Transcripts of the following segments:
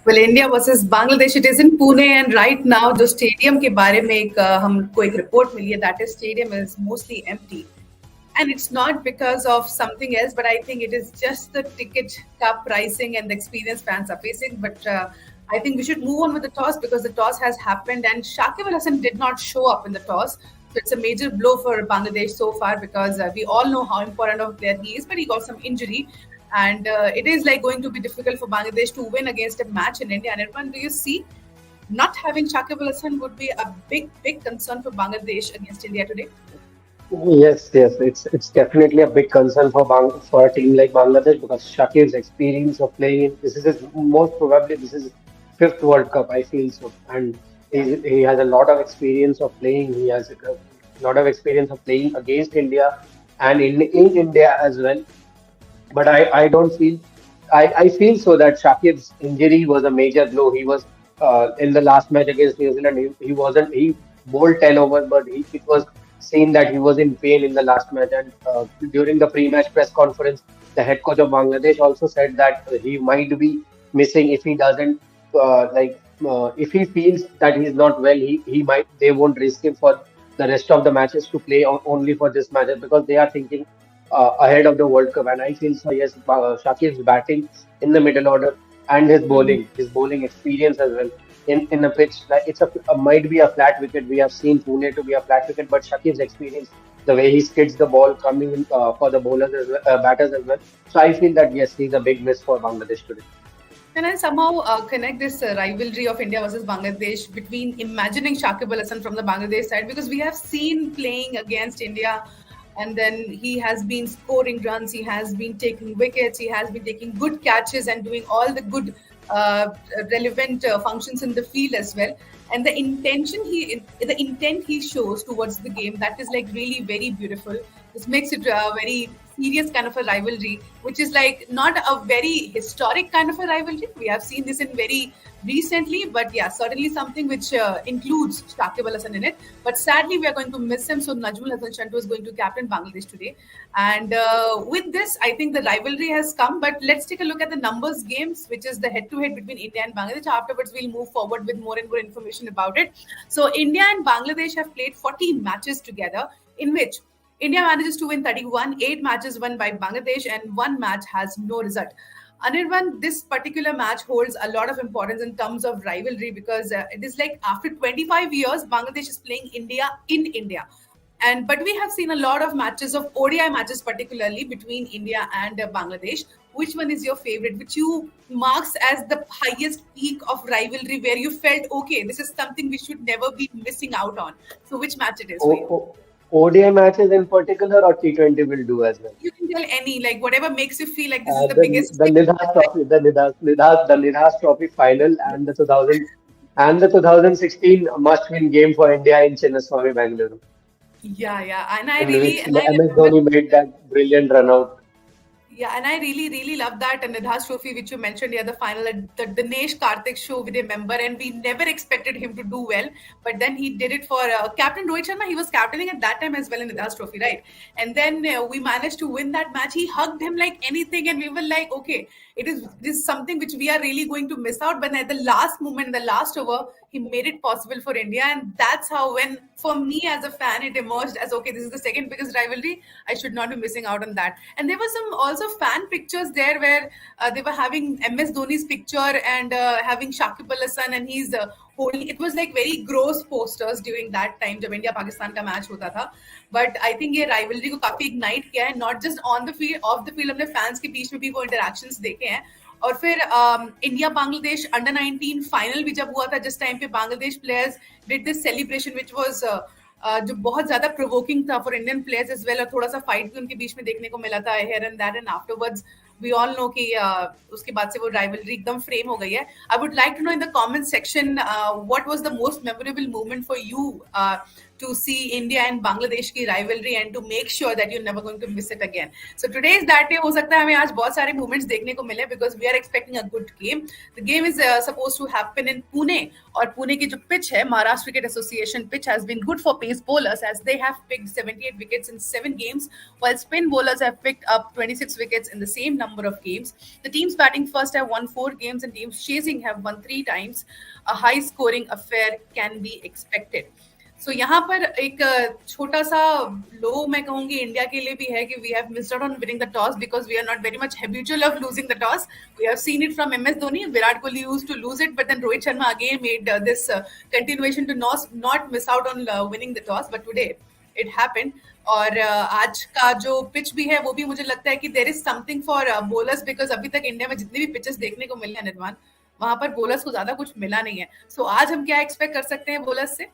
Well, India versus Bangladesh, it is in Pune, and right now जो stadium के बारे में हमको एक report मिली है, that is stadium is mostly empty, and it's not because of something else, but I think it is just the ticket pricing and the experience fans are facing. But I think we should move on with the toss because the toss has happened, and Shakib Al Hasan did not show up in the toss. So it's a major blow for Bangladesh so far because we all know how important of a player he is, but he got some injury. And it is like going to be difficult for Bangladesh to win against a match in India. And everyone, do you see not having Shakib Al Hasan would be a big concern for Bangladesh against India today? Yes, it's definitely a big concern for a team like Bangladesh because Shakib's experience of playing in this is his fifth World Cup, I feel so, and he has a lot of experience of playing. He has a lot of experience of playing against India and in India as well. But I don't feel I feel so that Shakib's injury was a major blow. He was in the last match against New Zealand. He bowled 10 overs, but it was seen that he was in pain in the last match. And during the pre-match press conference, the head coach of Bangladesh also said that he might be missing if he doesn't if he feels that he's not well. They won't risk him for the rest of the matches to play only for this match because they are thinking ahead of the World Cup. And I feel so, yes, Shakib's batting in the middle order and his bowling experience as well in a pitch like might be a flat wicket. We have seen Pune to be a flat wicket, but Shakib's experience, the way he skids the ball coming in for the bowlers as well, batters as well. So I feel that yes, he's a big miss for Bangladesh today. Can I somehow connect this rivalry of India versus Bangladesh between imagining Shakib Al Hasan from the Bangladesh side? Because we have seen playing against India and then he has been scoring runs, he has been taking wickets, he has been taking good catches and doing all the good relevant functions in the field as well. And the intent he shows towards the game, that is like really very beautiful. This makes it a very serious kind of a rivalry, which is like not a very historic kind of a rivalry. We have seen this in very recently, but yeah, certainly something which includes Shakib Al Hasan in it. But sadly, we are going to miss him. So Najmul Hasan Shantu is going to captain Bangladesh today. And with this, I think the rivalry has come. But let's take a look at the numbers games, which is the head-to-head between India and Bangladesh. Afterwards, we'll move forward with more and more information about it. So India and Bangladesh have played 40 matches together, in which India manages to win 31, 8 matches won by Bangladesh, and 1 match has no result. Anirban, this particular match holds a lot of importance in terms of rivalry because it is like after 25 years, Bangladesh is playing India in India. But we have seen a lot of matches of ODI matches, particularly between India and Bangladesh. Which one is your favorite? Which you marks as the highest peak of rivalry where you felt, okay, this is something we should never be missing out on. So which match it is for you? ODI matches in particular or T20 will do as well? You can tell any, like whatever makes you feel like this is the biggest. The Nidhas Trophy final and the 2016 must-win game for India in Chinnaswamy, Bangalore. Yeah, and MS Dhoni made that brilliant run out. Yeah, and I really love that Nidhas Trophy, which you mentioned here, the final, the Dinesh Karthik show, we remember, and we never expected him to do well, but then he did it for Captain Rohit Sharma. He was captaining at that time as well in Nidhas Trophy, right? And then we managed to win that match. He hugged him like anything, and we were like, okay, this is something which we are really going to miss out. But at the last moment, in the last over, he made it possible for India, and that's how, when for me as a fan, it emerged as, okay, this is the second biggest rivalry. I should not be missing out on that. And there were some also fan pictures there where they were having MS Dhoni's picture and having Shakib Al Hasan, and he's holding. It was like very gross posters during that time, जब India Pakistan का match होता था. But I think ये rivalry को काफी ignite किया है, not just on the field, off the field. हमने fans के बीच में भी वो interactions देखे हैं. और फिर इंडिया बांग्लादेश अंडर 19 फाइनल भी जब हुआ था, जिस टाइम पे Bangladesh players did this celebration which was जो बहुत ज्यादा प्रोवोकिंग था for Indian players as well, और थोड़ा सा फाइट भी उनके बीच में देखने को मिला था here and that, and afterwards we all know कि उसके बाद से वो राइवलरी एकदम फ्रेम हो गई है. I would like to know in the comment section what was the most memorable moment for you to see India and Bangladesh की rivalry and to make sure that you're never going to miss it again. So today is that day. हो सकता है हमें आज बहुत सारे moments देखने को मिले because we are expecting a good game. The game is supposed to happen in Pune और पुणे की जो pitch है Maharashtra Cricket Association pitch has been good for pace bowlers as they have picked 78 wickets in 7 games while spin bowlers have picked up 26 wickets in the same number of games. The teams batting first have won 4 games and teams chasing have won 3 times. A high scoring affair can be expected. सो यहाँ पर एक छोटा सा लो मैं कहूंगी India के लिए भी है कि we have missed out on winning the toss because we are not very much habitual of losing the toss. We have seen it from MS Dhoni. Virat Kohli used to lose it, but then Rohit Sharma again made this continuation to not miss out on winning the toss, but today it happened. और आज का जो pitch भी है वो भी मुझे लगता है कि there is something for bowlers because अभी तक इंडिया में जितने भी पिचेस देखने को मिले हैं निर्माण वहां पर बोलर्स को ज्यादा कुछ मिला नहीं है. सो आज हम क्या एक्सपेक्ट कर सकते हैं बोलर्स से?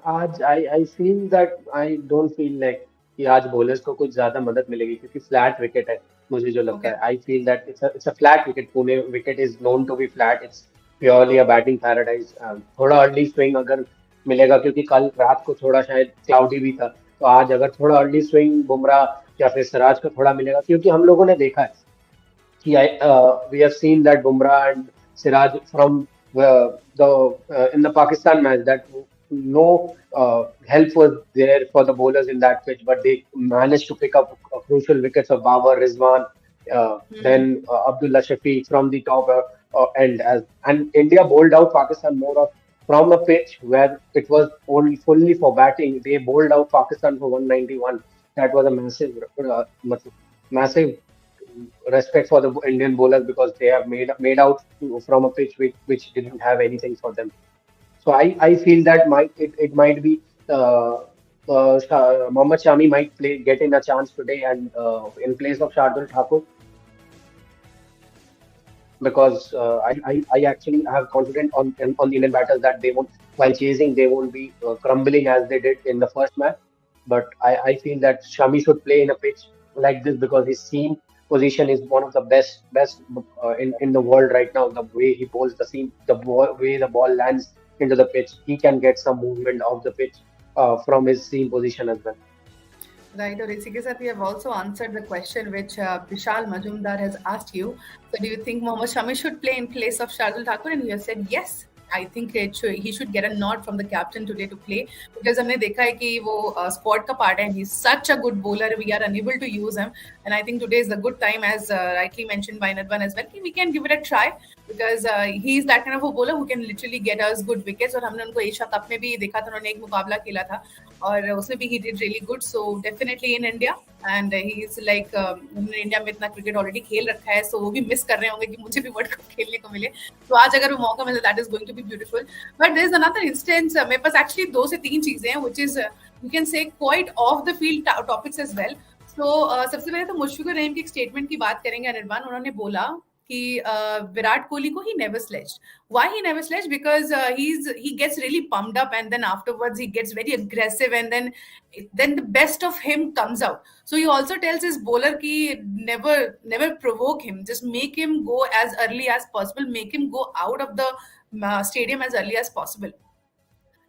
आज आई feel that I don't feel like कि आज बॉलर्स को कुछ ज्यादा मदद मिलेगी क्योंकि फ्लैट विकेट है. मुझे जो लगता है I feel that it's a flat wicket. Pune wicket is known to be flat. It's purely a batting paradise. थोड़ा अर्ली स्विंग अगर मिलेगा क्योंकि कल रात को थोड़ा शायद क्लाउडी भी था तो आज अगर थोड़ा अर्ली स्विंग बुमराह या फिर सिराज को थोड़ा मिलेगा क्योंकि हम लोगों ने देखा है कि we have seen that Bumrah and Siraj from in the Pakistan match that no help was there for the bowlers in that pitch, but they managed to pick up crucial wickets of Babar, Rizwan, then Abdullah Shafiq from the top end. And India bowled out Pakistan more of from a pitch where it was only fully for batting. They bowled out Pakistan for 191. That was a massive respect for the Indian bowlers because they have made out from a pitch which didn't have anything for them. So I feel that it might be Mohammad Shami might get in a chance today and in place of Shardul Thakur because I actually have confidence on the Indian batters that they won't while chasing they won't be crumbling as they did in the first match. But I feel that Shami should play in a pitch like this because his seam position is one of the best in the world right now. The way he bowls the seam, way the ball lands into the pitch, he can get some movement off the pitch from his seam position as well. Right, और इसी के साथ we have also answered the question which Vishal Majumdar has asked you. So do you think Mohammad Shami should play in place of Shardul Thakur? And you have said yes. I think he should get a nod from the captain today to play because हमने देखा है कि वो squad का part है. He's such a good bowler. We are unable to use him, and I think today is a good time, as rightly mentioned by Nadwan as well, कि we can give it a try because he is that kind of a bowler who can literally get us good wickets. और हमने उनको Asia cup में भी देखा था, उन्होंने एक मुकाबला खेला था और उसमें भी he did really good. So definitely in India, and he is like उन्होंने इंडिया में इतना क्रिकेट ऑलरेडी खेल रखा है, so वो भी मिस कर रहे होंगे कि मुझे भी वर्ल्ड कप खेलने को मिले. तो आज अगर वो मौका मिले that is going to be beautiful. But there is another instance. मेरे पास actually 2 से 3 चीजें हैं which is you can say quite off the field topics as well. So सबसे पहले तो मुशफिकुर रहीम की एक स्टेटमेंट की बात करेंगे अनिर्बान. उन्होंने बोला कि विराट कोहली को he never sledged. Why he never sledged? Because he gets really pumped up and then afterwards he gets very aggressive and then the best of him comes out. So he also tells his bowler ki never provoke him. Just make him go as early as possible. Make him go out of the stadium as early as possible.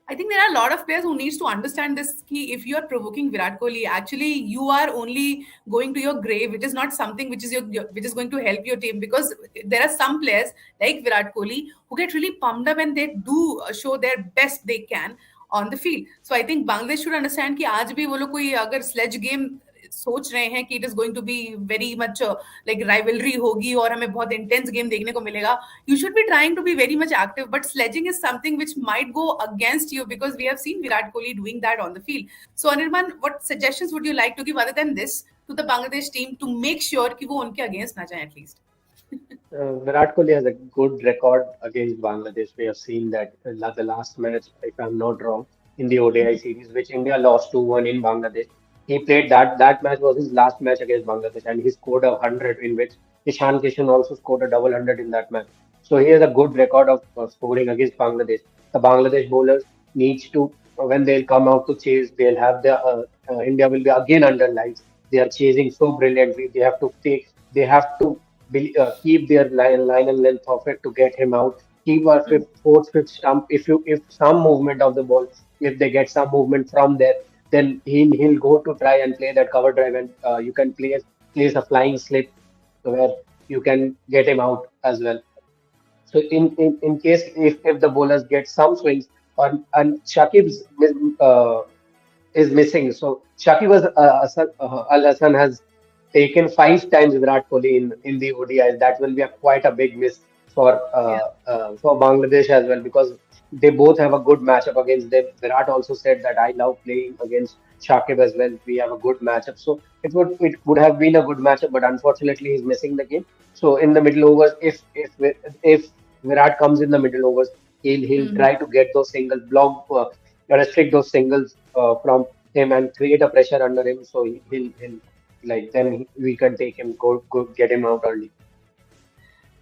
I think there are a lot of players who needs to understand this ki if you are provoking Virat Kohli, actually you are only going to your grave. It is not something which is which is going to help your team because there are some players like Virat Kohli who get really pumped up and they do show their best they can on the field. So I think Bangladesh should understand कि आज भी वो लोग कोई अगर sledge game सोच रहे हैं कि it is going to be very much like rivalry होगी और हमें बहुत इंटेंस गेम देखने को मिलेगा. You should be trying to be very much active but sledging is something which might go against you because we have seen Virat Kohli doing that on the field. So Anirban, what suggestions would you like to give other than this to the Bangladesh team to make sure कि वो उनके against ना जाए at least? Virat Kohli has a good record against Bangladesh. We have seen that the last match, if I'm not wrong, in the ODI series, which India lost 2-1 in Bangladesh. He played that match was his last match against Bangladesh, and he scored 100, in which Ishan Kishan also scored a double hundred in that match. So he has a good record of scoring against Bangladesh. The Bangladesh bowlers needs to when they'll come out to chase, they'll have India will be again under lights. They are chasing so brilliantly. They have to keep their line and length of it to get him out. Keep our fourth, fifth stump. If some movement of the ball, if they get some movement from there, then he'll go to try and play that cover drive, and you can place a flying slip where you can get him out as well. So in case if the bowlers get some swings, or and Shakib's is missing. So Shakib Al Hassan has taken 5 times Virat Kohli in the ODIs. That will be quite a big miss Yeah. for Bangladesh as well, because they both have a good matchup against them. Virat also said that I love playing against Shakib as well. We have a good matchup. So it would have been a good matchup, but unfortunately he's missing the game. So in the middle overs, if Virat comes in the middle overs, he'll Mhm. try to get those singles, restrict those singles from him and create a pressure under him. So he'll like then we can take him, go get him out early.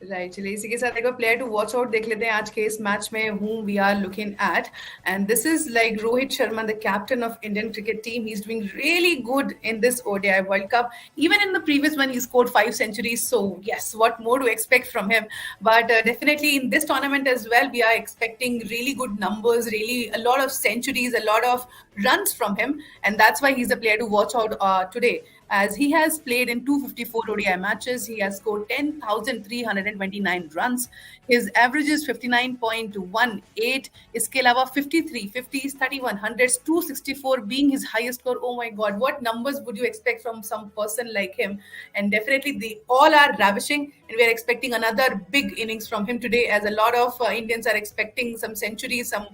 Right, चलिए इसी के साथ एक बार player to watch out देख लेते हैं आज के इस मैच में who we are looking at and this is like Rohit Sharma the captain of Indian cricket team he is doing really good in this ODI world cup even in the previous one he scored 5 centuries, so yes, what more to expect from him? But definitely in this tournament as well we are expecting really good numbers, really a lot of centuries, a lot of runs from him, and that's why he's a player to watch out today, as he has played in 254 ODI matches. He has scored 10,329 runs. His average is 59.18. इसके अलावा 53, 50s, 31, 100s, 264 being his highest score. Oh my God, what numbers would you expect from some person like him? And definitely they all are ravishing, and we are expecting another big innings from him today, as a lot of Indians are expecting some centuries, some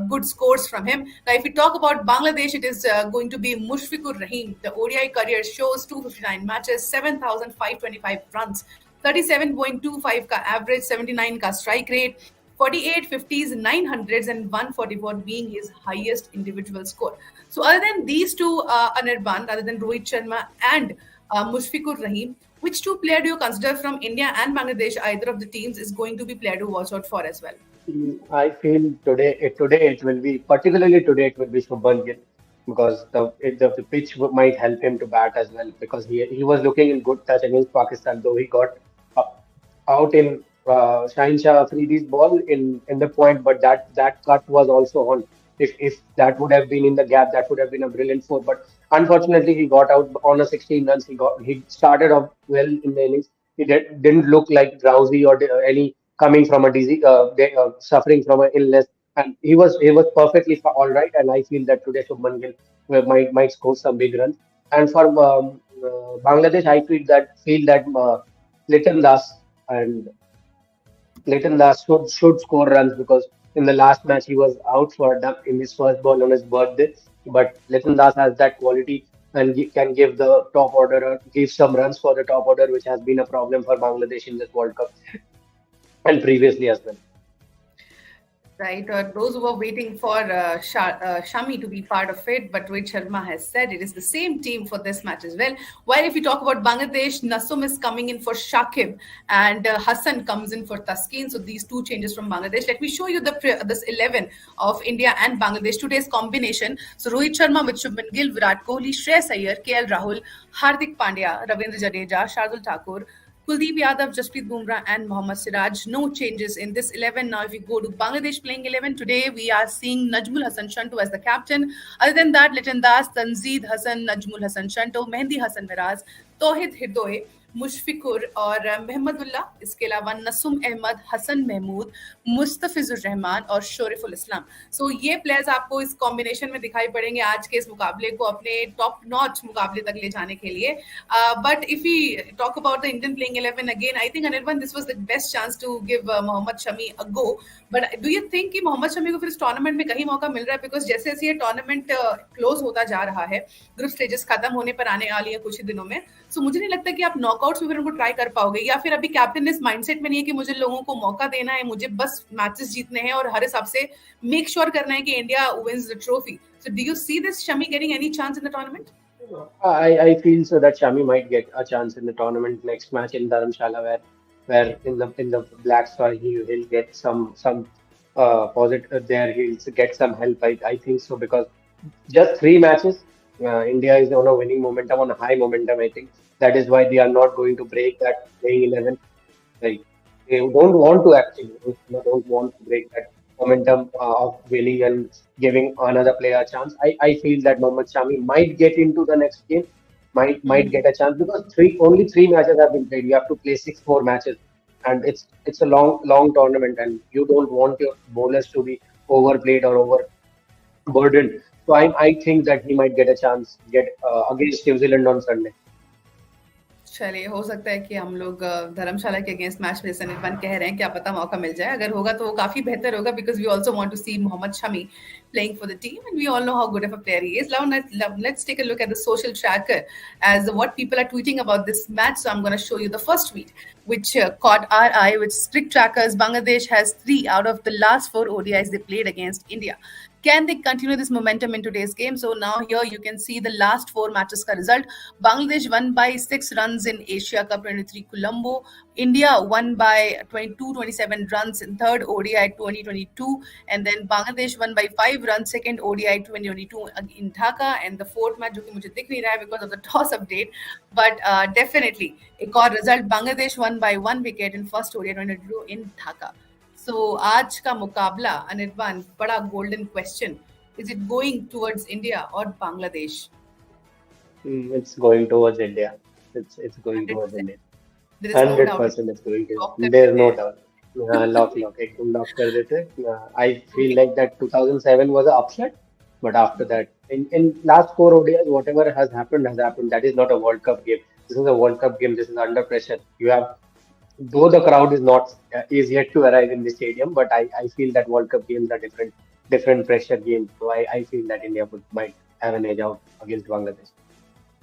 good scores from him. Now, if we talk about Bangladesh, it is going to be Mushfiqur Rahim. The ODI career shows 259 matches, 7,525 runs, 37.25 ka average, 79 ka strike rate, 48, 50s, 900s, and 144 being his highest individual score. So, other than these two, Anirban, other than Rohit Sharma and Mushfiqur Rahim, which two player do you consider from India and Bangladesh, either of the teams, is going to be player to watch out for as well? I feel today it will be, particularly today it will be Shubman Gill, because the pitch might help him to bat as well, because he was looking in good touch against Pakistan, though he got uh, out in Shaheen Shah Afridi's ball in the point, but that cut was also on. If that would have been in the gap, that would have been a brilliant four. But unfortunately, he got out on a 16 runs. He started off well in the innings. Didn't look like drowsy or any coming from a disease, suffering from an illness, and he was perfectly all right. And I feel that today Shubman Gill might score some big runs. And for Bangladesh, I feel that Litton Das and Leighton Last should score runs, because in the last match he was out for a duck in his first ball on his birthday. But Leighton Das has that quality and can give the top order, give some runs for the top order, which has been a problem for Bangladesh in this World Cup and previously as well. Right, those who were waiting for Shami to be part of it, but Rohit Sharma has said it is the same team for this match as well. While if you talk about Bangladesh, Nasum is coming in for Shakib, and Hassan comes in for Taskeen. So these two changes from Bangladesh. Let me show you this 11 of India and Bangladesh today's combination. So Rohit Sharma with Shubman Gill, Virat Kohli, Shreyas Iyer, KL Rahul, Hardik Pandya, Ravindra Jadeja, Shardul Thakur, Kuldeep Yadav, Jasprit Bumrah, and Mohammad Siraj. No changes in this 11. Now, if we go to Bangladesh playing 11, today we are seeing Najmul Hassan Shanto as the captain. Other than that, Litan Das, Tanzeed Hassan, Najmul Hassan Shanto, Mehdi Hassan Miraz, Tohid Hirdoe, Mushfiqur और महमदुल्ला, इसके अलावा नसुम अहमद, हसन महमूद, मुस्तफिजुर रहमान और शोरिफुल इस्लाम. सो ये players आपको इस combination में दिखाई पड़ेंगे आज के इस मुकाबले को अपने टॉप नॉच मुकाबले तक ले जाने के लिए. But if we talk about the Indian playing 11 again, I think Anirban this was the best chance to give Mohammed Shami a go. But do you think कि मोहम्मद शमी को फिर इस टूर्नामेंट में कहीं मौका मिल रहा है? बिकॉज जैसे जैसे ये टूर्नामेंट क्लोज होता जा रहा है, ग्रुप स्टेजेस खत्म होने पर आने वाली है कुछ ही दिनों में, सो मुझे नहीं लगता कि आप नॉकआउट्स में फिर उनको ट्राई कर पाओगे, या फिर अभी कैप्टन इस माइंडसेट में नहीं है कि मुझे लोगों को मौका देना है, मुझे बस मैचेस जीतने हैं और हर हिसाब से मेक श्योर करना है कि India wins the trophy. So do you see this Shami getting any chance in the tournament? I feel so that Shami might get a chance in the tournament next match in Dharamshala, where in the black soil he'll get some positive there. He'll get some help. I think so, because just 3 matches, India is on a winning momentum, on a high momentum. I think that is why they are not going to break that playing 11. Like, they don't want to actually, they don't want to break that. momentum of winning and giving another player a chance. I feel that Mohammad Shami might get into the next game, might Mhm. get a chance because only three matches have been played. You have to play six more matches, and it's a long tournament, and you don't want your bowlers to be overplayed or overburdened. So I think that he might get a chance get against New Zealand on Sunday. चलिए, हो सकता है कि हम लोग धर्मशाला के against match में जैसे निर्वाण कह रहे हैं, क्या पता मौका मिल जाए। अगर होगा तो वो काफ़ी बेहतर होगा because we also want to see Mohammed Shami playing for the team and we all know how good of a player he is. Now let's take a look at the social tracker as what people are tweeting about this match. So I'm going to show you the first tweet which caught our eye, which CricTrackers Bangladesh has 3 out of the last 4 ODIs they played against India. Can they continue this momentum in today's game? So now here you can see the last 4 matches ka result. Bangladesh won by 6 runs in Asia Cup 23 Colombo. India won by 27 runs in third ODI 2022. And then Bangladesh won by 5 runs second ODI 2022 in Dhaka. And the fourth match, जो कि मुझे दिख नहीं रहा है because of the toss update. But definitely, एक और result, Bangladesh won by 1 wicket in first ODI 2022 in Dhaka. So आज का मुकाबला अनिर्बान, बड़ा golden question. Is it going towards India or Bangladesh? It's going towards India. It's going towards 100%. India. There is no doubt. 100% it's going to. Lock कर There's देते no हैं। doubt. Lock एकदम lock कर देते. I feel like that 2007 was an upset, but after that, in last four ODIs, whatever has happened has happened. That is not a World Cup game. This is a World Cup game. This is under pressure. You have, though the crowd is not is yet to arrive in the stadium, but I feel that World Cup games are different pressure games. So I feel that India might have an edge out against Bangladesh.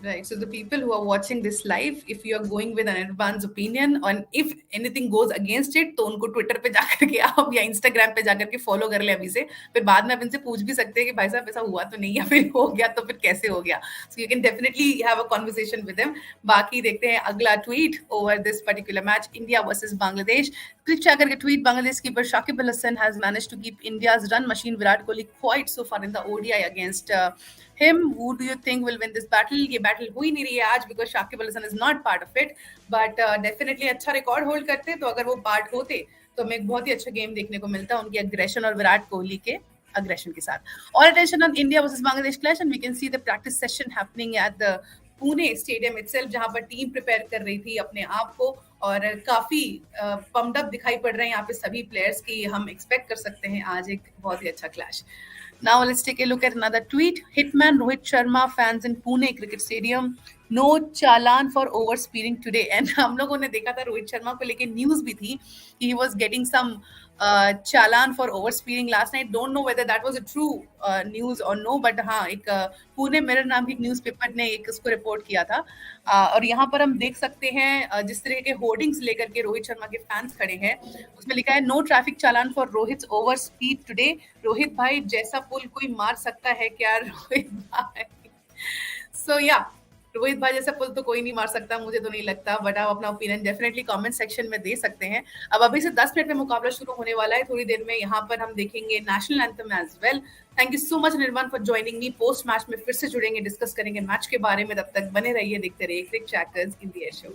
Right. So the people who are watching this live, if you are going with Anirban's opinion and if anything goes against it, तो उनको Twitter पे जाकर के आप या Instagram पे जाकर के फॉलो कर ले अभी से। फिर बाद में आप इनसे पूछ भी सकते हैं कि भाई साहब ऐसा हुआ तो नहीं या फिर हो गया तो फिर कैसे हो गया। So you can definitely have a conversation with them. बाकी देखते हैं अगला tweet over this particular match, India versus Bangladesh. CricTracker के tweet, Bangladesh keeper Shakib Al Hasan has managed to keep India's run machine Virat Kohli quiet so far in the ODI against him. Who do you think will win this battle? ये battle हुई नहीं रही है आज because Shakib Al Hasan is not part of it, but definitely अच्छा record hold करते तो अगर वो पार्ट होते तो हमें एक बहुत ही अच्छा गेम देखने को मिलता उनकी अग्रेशन और विराट कोहली के अग्रेशन के साथ. All attention on India versus Bangladesh clash and we can see the practice session happening at the Pune stadium itself जहां पर टीम प्रिपेयर कर रही थी अपने आप को और काफी पम्ड अप दिखाई पड़ रहे हैं यहाँ पे सभी प्लेयर्स की. हम एक्सपेक्ट कर सकते हैं आज एक बहुत ही अच्छा clash. Now let's take a look at another tweet. Hitman Rohit Sharma fans in Pune cricket stadium. No challan for overspeeding today. And हम लोगों ने देखा था रोहित शर्मा को लेके न्यूज भी थी. He was getting some challan for overspeeding last night. Don't know whether that was a true news or no, but हाँ एक पुणे मिरर नाम की न्यूज़पेपर ने एक उसको रिपोर्ट किया था. और यहाँ पर हम देख सकते हैं जिस तरह के होर्डिंग्स लेकर के रोहित शर्मा के फैंस खड़े हैं उसमें लिखा है no traffic challan for Rohit over speed today. Rohit भाई जैसा पुल कोई मार सकता है क्या रोहित भाई? सो या रोहित भाई जैसा पुल तो कोई नहीं मार सकता, मुझे तो नहीं लगता, बट आप अपना ओपिनियन डेफिनेटली कमेंट सेक्शन में दे सकते हैं. अब अभी से 10 मिनट में मुकाबला शुरू होने वाला है. थोड़ी देर में यहाँ पर हम देखेंगे national anthem as well. Thank you so much Nirvana for joining me. Post match में फिर से जुड़ेंगे, डिस्कस करेंगे मैच के बारे में. तब तक बने रहिए, देखते रहिए क्रिक ट्रैकर्स इंडिया शो.